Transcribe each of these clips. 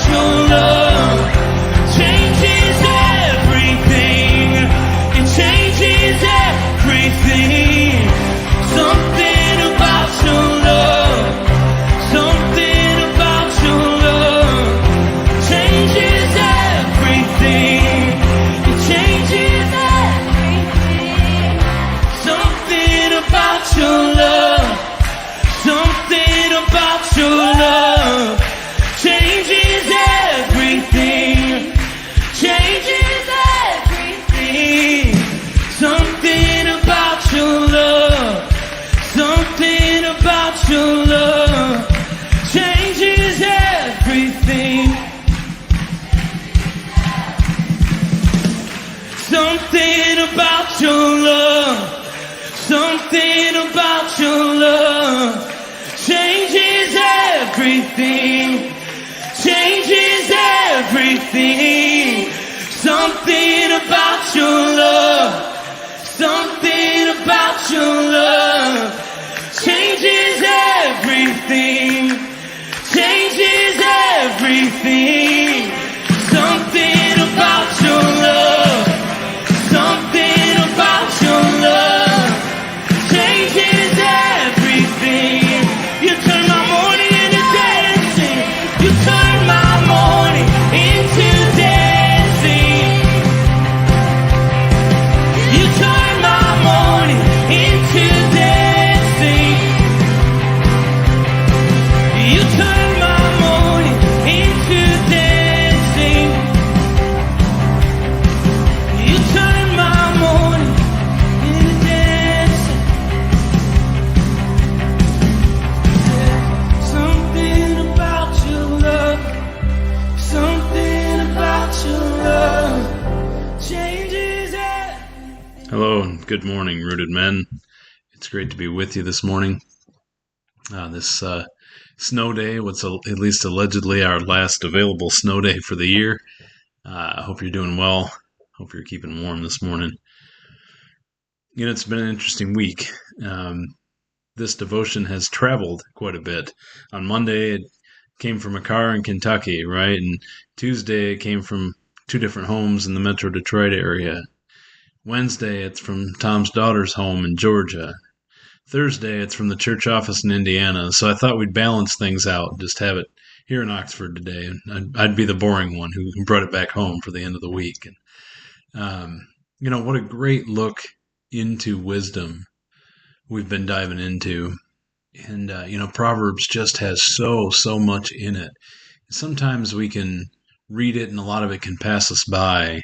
your love changes everything. It changes everything. Something about your love. Something about your love changes everything. It changes everything. Something about your love. Something about your love changes everything. Changes everything. Something about your love. Something about your love changes everything. Something about your love. Something about your love changes everything. Changes everything. Something about your love. Something about your love changes everything. Changes everything. Something about your love. Something about your love changes everything. You turn my morning into dancing. You turn my morning into dancing. You turn my morning into dancing. You turn my morning into dancing. You turn my morning into dancing. Something about your love. Something about your love changes it. Hello and good morning, Rooted Men. It's great to be with you this morning. This snow day, what's at least allegedly our last available snow day for the year. I hope you're doing well. Hope you're keeping warm this morning. You know, it's been an interesting week. This devotion has traveled quite a bit. On Monday, it came from a car in Kentucky, right? And Tuesday, it came from 2 different homes in the Metro Detroit area. Wednesday, it's from Tom's daughter's home in Georgia. Thursday, it's from the church office in Indiana. So I thought we'd balance things out and just have it here in Oxford today. And I'd be the boring one who brought it back home for the end of the week. And, you know, what a great look into wisdom we've been diving into. And, you know, Proverbs just has so much in it. Sometimes we can read it and a lot of it can pass us by.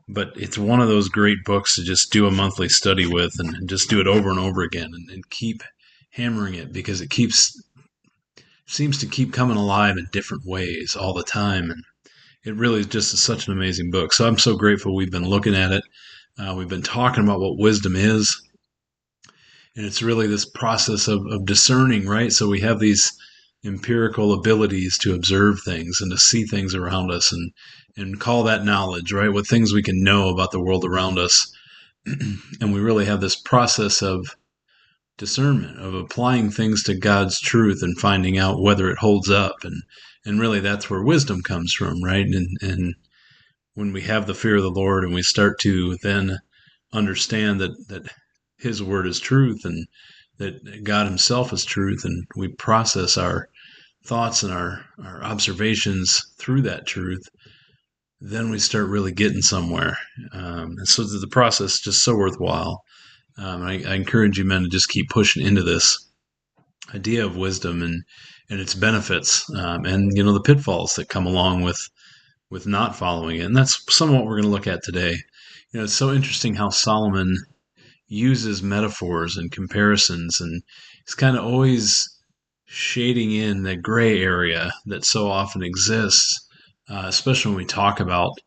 But it's one of those great books to just do a monthly study with and just do it over and over again and keep hammering it because it seems to keep coming alive in different ways all the time. And it really is just such an amazing book. So I'm so grateful we've been looking at it. We've been talking about what wisdom is. And it's really this process of discerning, right? So we have these empirical abilities to observe things and to see things around us and call that knowledge, right? What things we can know about the world around us. And we really have this process of discernment, of applying things to God's truth and finding out whether it holds up. And really that's where wisdom comes from, right? And when we have the fear of the Lord and we start to then understand that His word is truth and that God Himself is truth, and we process our thoughts and our observations through that truth, then we start really getting somewhere. And so the process is just so worthwhile. I encourage you men to just keep pushing into this idea of wisdom and its benefits, and you know the pitfalls that come along with not following it. And that's some of what we're going to look at today. You know, it's so interesting how Solomon uses metaphors and comparisons, and he's kind of always shading in the gray area that so often exists, especially when we talk about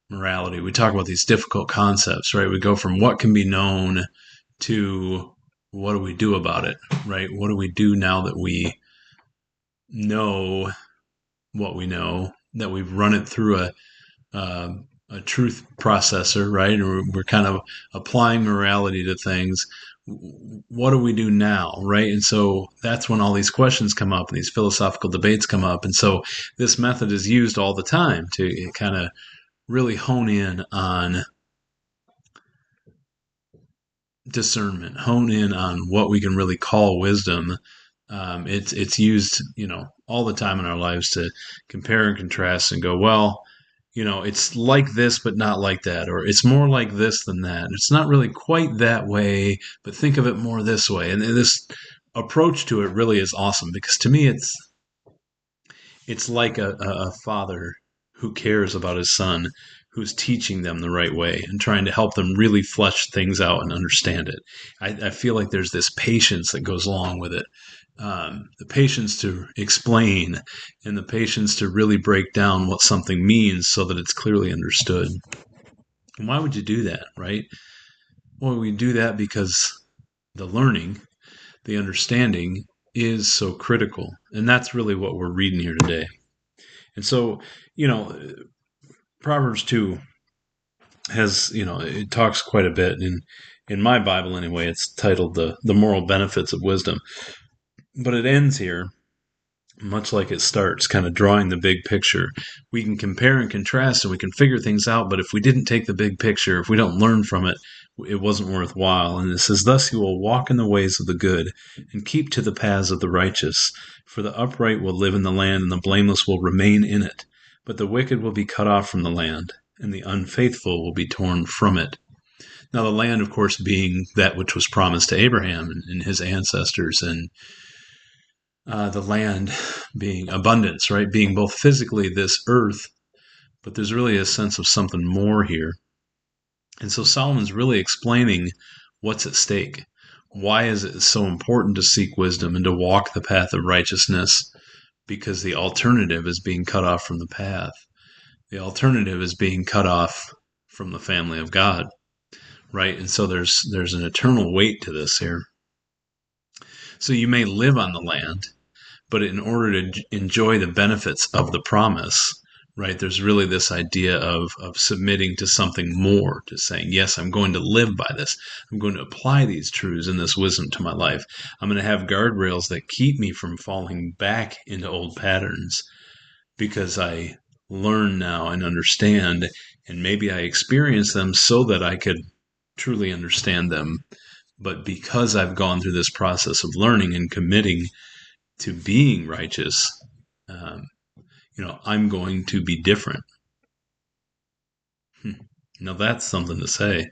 morality. We talk about these difficult concepts, right? We go from what can be known to what do we do about it, right? What do we do now that we know what we know, that we've run it through a truth processor, right? Or we're kind of applying morality to things. what do we do now, right? And so that's when all these questions come up and these philosophical debates come up. And so this method is used all the time to kind of really hone in on discernment, hone in on what we can really call wisdom. It's used, all the time in our lives to compare and contrast and go, well, it's like this, but not like that, or it's more like this than that. It's not really quite that way, but think of it more this way. And this approach to it really is awesome because to me, it's like a father who cares about his son, who's teaching them the right way and trying to help them really flesh things out and understand it. I feel like there's this patience that goes along with it. The patience to explain and the patience to really break down what something means so that it's clearly understood. And why would you do that, right? Well, we do that because the learning, the understanding is so critical. And that's really what we're reading here today. And so, Proverbs 2 has, it talks quite a bit. In my Bible, anyway, it's titled the Moral Benefits of Wisdom. But it ends here, much like it starts, kind of drawing the big picture. We can compare and contrast and we can figure things out, but if we didn't take the big picture, if we don't learn from it, it wasn't worthwhile. And it says, thus you will walk in the ways of the good and keep to the paths of the righteous. For the upright will live in the land and the blameless will remain in it. But the wicked will be cut off from the land and the unfaithful will be torn from it. Now the land, of course, being that which was promised to Abraham and his ancestors, and the land being abundance, right? Being both physically this earth, but there's really a sense of something more here. And so Solomon's really explaining what's at stake. Why is it so important to seek wisdom and to walk the path of righteousness? Because the alternative is being cut off from the path. The alternative is being cut off from the family of God, right? And so there's an eternal weight to this here. So you may live on the land, but in order to enjoy the benefits of the promise, right, there's really this idea of submitting to something more, to saying, yes, I'm going to live by this. I'm going to apply these truths and this wisdom to my life. I'm going to have guardrails that keep me from falling back into old patterns because I learn now and understand, and maybe I experience them so that I could truly understand them. But because I've gone through this process of learning and committing to being righteous, I'm going to be different. Now that's something to say.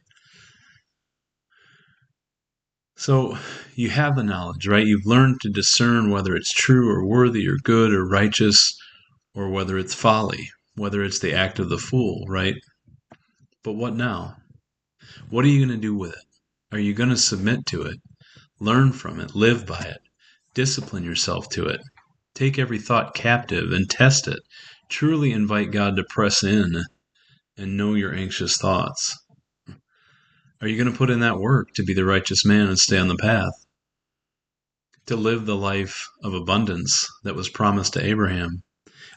So you have the knowledge, right? You've learned to discern whether it's true or worthy or good or righteous, or whether it's folly, whether it's the act of the fool, right? But what now? What are you going to do with it? Are you going to submit to it, learn from it, live by it, discipline yourself to it, take every thought captive and test it, truly invite God to press in and know your anxious thoughts? Are you going to put in that work to be the righteous man and stay on the path? To live the life of abundance that was promised to Abraham?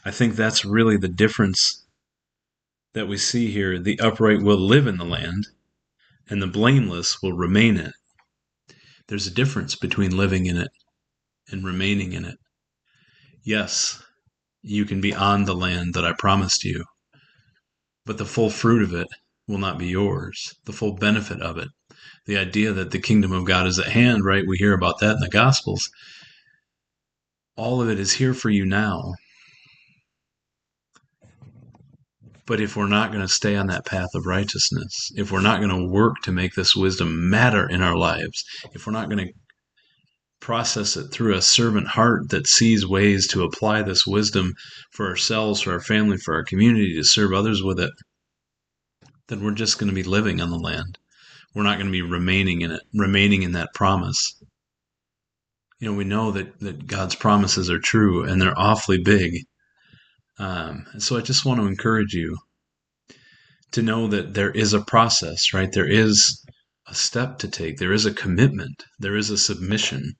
I think that's really the difference that we see here. The upright will live in the land, and the blameless will remain in it. There's a difference between living in it and remaining in it. Yes, you can be on the land that I promised you, but the full fruit of it will not be yours, the full benefit of it. The idea that the kingdom of God is at hand, right? We hear about that in the Gospels. All of it is here for you now. But if we're not going to stay on that path of righteousness, if we're not going to work to make this wisdom matter in our lives, if we're not going to process it through a servant heart that sees ways to apply this wisdom for ourselves, for our family, for our community, to serve others with it, then we're just going to be living on the land. We're not going to be remaining in it, remaining in that promise. We know that God's promises are true and they're awfully big. And so I just want to encourage you to know that there is a process, right? There is a step to take. There is a commitment. There is a submission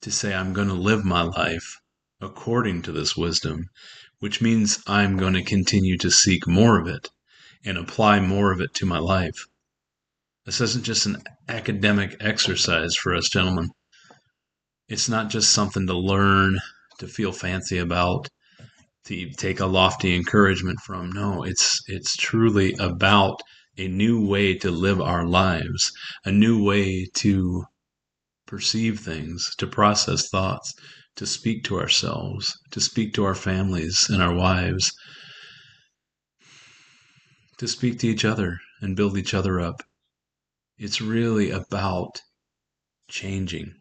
to say, I'm going to live my life according to this wisdom, which means I'm going to continue to seek more of it and apply more of it to my life. This isn't just an academic exercise for us, gentlemen. It's not just something to learn, to feel fancy about, to take a lofty encouragement from. No, it's truly about a new way to live our lives, a new way to perceive things, to process thoughts, to speak to ourselves, to speak to our families and our wives, to speak to each other and build each other up. It's really about changing,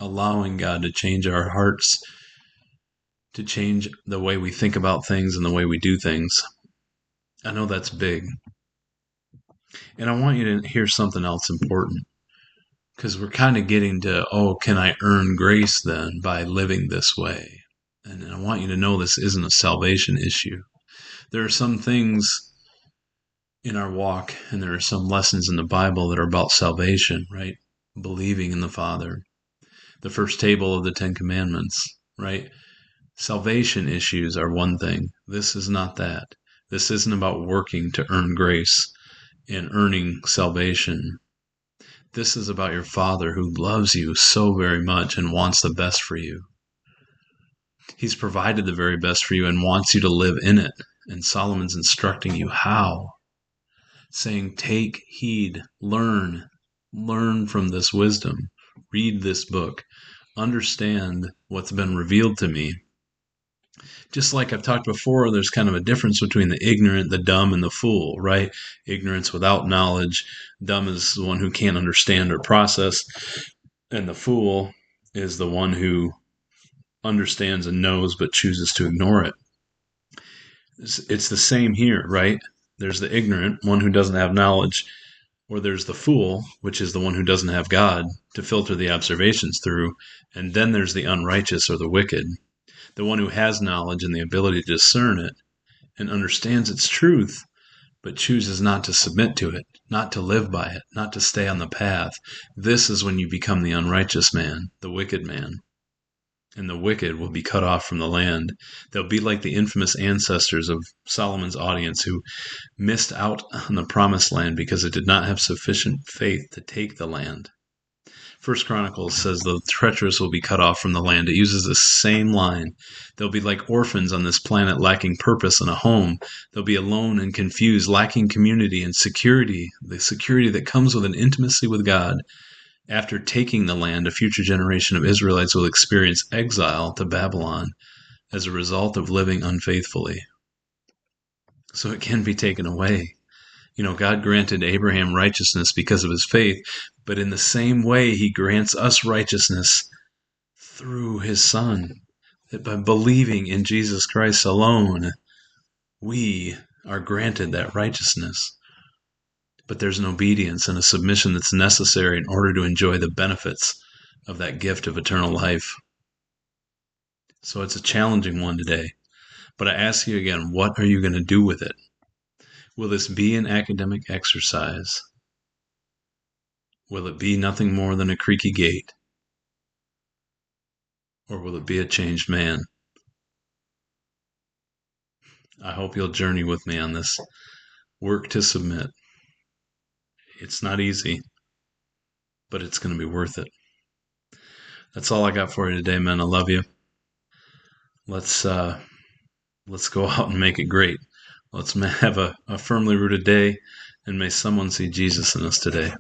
allowing God to change our hearts, to change the way we think about things and the way we do things. I know that's big. And I want you to hear something else important, because we're kind of getting to, oh, can I earn grace then by living this way? And I want you to know this isn't a salvation issue. There are some things in our walk, and there are some lessons in the Bible that are about salvation, right? Believing in the Father. The first table of the Ten Commandments, right? Salvation issues are one thing. This is not that. This isn't about working to earn grace and earning salvation. This is about your Father who loves you so very much and wants the best for you. He's provided the very best for you and wants you to live in it. And Solomon's instructing you how, saying, take heed, learn from this wisdom, read this book, understand what's been revealed to me. Just like I've talked before, there's kind of a difference between the ignorant, the dumb, and the fool, right? Ignorance without knowledge. Dumb is the one who can't understand or process. And the fool is the one who understands and knows but chooses to ignore it. It's the same here, right? There's the ignorant, one who doesn't have knowledge, or there's the fool, which is the one who doesn't have God to filter the observations through. And then there's the unrighteous or the wicked, the one who has knowledge and the ability to discern it and understands its truth, but chooses not to submit to it, not to live by it, not to stay on the path. This is when you become the unrighteous man, the wicked man. And the wicked will be cut off from the land. They'll be like the infamous ancestors of Solomon's audience who missed out on the promised land because it did not have sufficient faith to take the land. First Chronicles says the treacherous will be cut off from the land. It uses the same line. They'll be like orphans on this planet, lacking purpose and a home. They'll be alone and confused, lacking community and security, the security that comes with an intimacy with God. After taking the land, a future generation of Israelites will experience exile to Babylon as a result of living unfaithfully. So it can be taken away. God granted Abraham righteousness because of his faith, but in the same way, he grants us righteousness through his Son, that by believing in Jesus Christ alone, we are granted that righteousness. But there's an obedience and a submission that's necessary in order to enjoy the benefits of that gift of eternal life. So it's a challenging one today. But I ask you again, what are you going to do with it? Will this be an academic exercise? Will it be nothing more than a creaky gate? Or will it be a changed man? I hope you'll journey with me on this work to submit. It's not easy, but it's going to be worth it. That's all I got for you today, man. I love you. Let's go out and make it great. Let's have a firmly rooted day, and may someone see Jesus in us today.